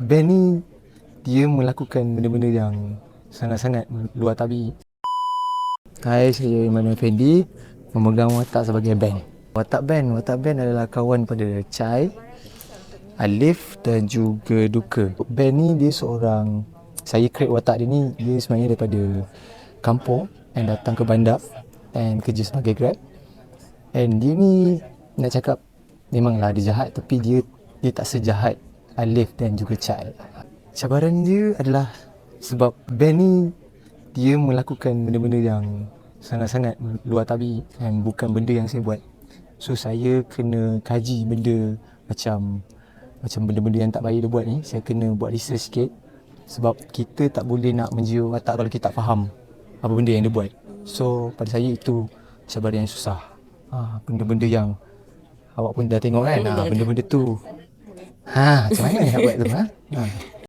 Ben ni dia melakukan benda-benda yang sangat-sangat luar tabi. Hai, saya Immanuel Fendi, memegang watak sebagai Ben. Watak Ben adalah kawan pada Chai, Alif dan juga Duka. Ben ni dia seorang, saya create watak dia ni, dia sebenarnya daripada kampung dan datang ke bandar dan kerja sebagai Grab. And dia ni nak cakap memanglah dia jahat, tapi dia tak sejahat Alif dan juga Chai. Cabaran dia adalah sebab Ben ni dia melakukan benda-benda yang sangat-sangat luar tabi dan bukan benda yang saya buat. So saya kena kaji benda macam benda-benda yang tak baik dia buat ni. Saya kena buat research sikit, sebab kita tak boleh nak menjiwa watak kalau kita tak faham apa benda yang dia buat. So pada saya itu cabaran yang susah. Benda-benda yang awak pun dah tengok kan, benda-benda tu macam mana nak buat tu.